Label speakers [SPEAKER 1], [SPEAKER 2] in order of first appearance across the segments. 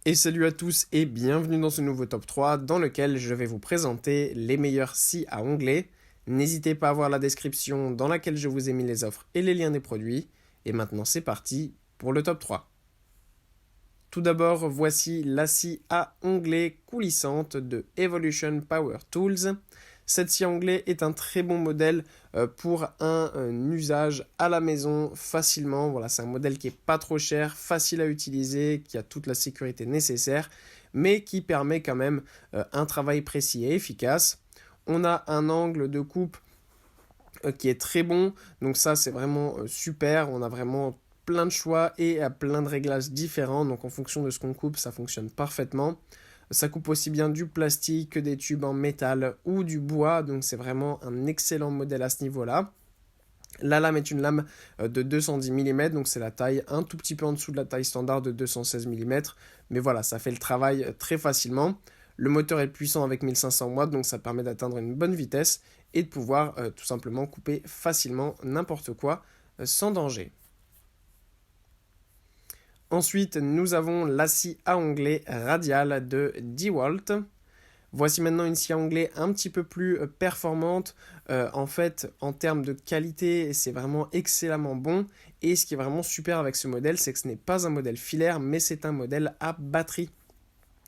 [SPEAKER 1] Et salut à tous et bienvenue dans ce nouveau top 3 dans lequel je vais vous présenter les meilleurs scies à onglet. N'hésitez pas à voir la description dans laquelle je vous ai mis les offres et les liens des produits. Et maintenant c'est parti pour le top 3. Tout d'abord, voici la scie à onglet coulissante de Evolution Power Tools. Cette scie à onglet est un très bon modèle pour un usage à la maison facilement. Voilà, c'est un modèle qui est pas trop cher, facile à utiliser, qui a toute la sécurité nécessaire, mais qui permet quand même un travail précis et efficace. On a un angle de coupe qui est très bon, donc ça c'est vraiment super. On a vraiment plein de choix et plein de réglages différents, donc en fonction de ce qu'on coupe, ça fonctionne parfaitement. Ça coupe aussi bien du plastique que des tubes en métal ou du bois, donc c'est vraiment un excellent modèle à ce niveau-là. La lame est une lame de 210 mm, donc c'est la taille un tout petit peu en dessous de la taille standard de 216 mm, mais voilà, ça fait le travail très facilement. Le moteur est puissant avec 1500 watts, donc ça permet d'atteindre une bonne vitesse et de pouvoir tout simplement couper facilement n'importe quoi sans danger. Ensuite, nous avons la scie à onglet radiale de DeWalt. Voici maintenant une scie à onglet un petit peu plus performante. En fait, en termes de qualité, c'est vraiment excellemment bon. Et ce qui est vraiment super avec ce modèle, c'est que ce n'est pas un modèle filaire, mais c'est un modèle à batterie.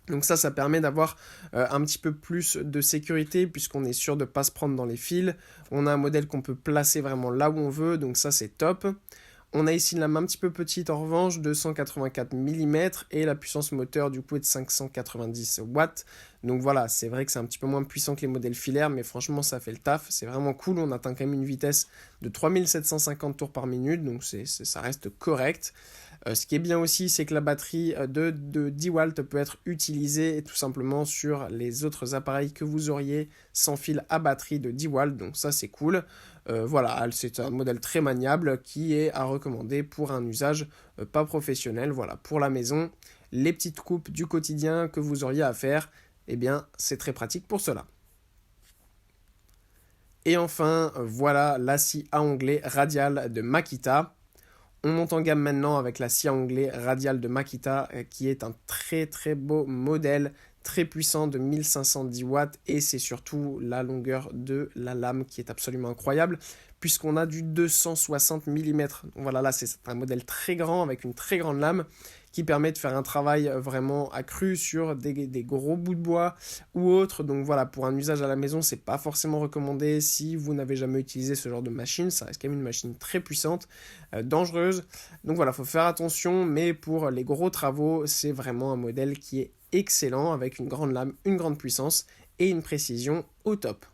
[SPEAKER 1] Donc ça permet d'avoir un petit peu plus de sécurité puisqu'on est sûr de ne pas se prendre dans les fils. On a un modèle qu'on peut placer vraiment là où on veut, donc ça c'est top. On a ici une lame un petit peu petite en revanche de 184 mm et la puissance moteur du coup est de 590 watts. Donc voilà, c'est vrai que c'est un petit peu moins puissant que les modèles filaires, mais franchement ça fait le taf, c'est vraiment cool. On atteint quand même une vitesse de 3750 tours par minute, donc ça reste correct. Ce qui est bien aussi, c'est que la batterie de DeWalt peut être utilisée tout simplement sur les autres appareils que vous auriez sans fil à batterie de DeWalt, donc ça c'est cool. Voilà, c'est un modèle très maniable qui est à recommander pour un usage pas professionnel. Voilà, pour la maison, les petites coupes du quotidien que vous auriez à faire, eh bien c'est très pratique pour cela. Et enfin, voilà la scie à onglet radiale de Makita. On monte en gamme maintenant avec la scie à onglet radiale de Makita qui est un très très beau modèle, très puissant de 1510 watts et c'est surtout la longueur de la lame qui est absolument incroyable puisqu'on a du 260 mm. Voilà, là c'est un modèle très grand avec une très grande lame qui permet de faire un travail vraiment accru sur des gros bouts de bois ou autres. Donc voilà, pour un usage à la maison, c'est pas forcément recommandé si vous n'avez jamais utilisé ce genre de machine. Ça reste quand même une machine très puissante, dangereuse. Donc voilà, faut faire attention, mais pour les gros travaux, c'est vraiment un modèle qui est excellent avec une grande lame, une grande puissance et une précision au top.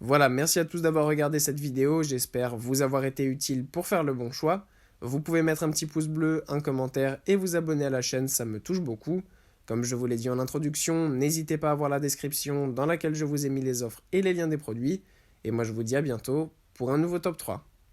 [SPEAKER 1] Voilà, merci à tous d'avoir regardé cette vidéo, j'espère vous avoir été utile pour faire le bon choix. Vous pouvez mettre un petit pouce bleu, un commentaire et vous abonner à la chaîne, ça me touche beaucoup. Comme je vous l'ai dit en introduction, n'hésitez pas à voir la description dans laquelle je vous ai mis les offres et les liens des produits. Et moi je vous dis à bientôt pour un nouveau top 3.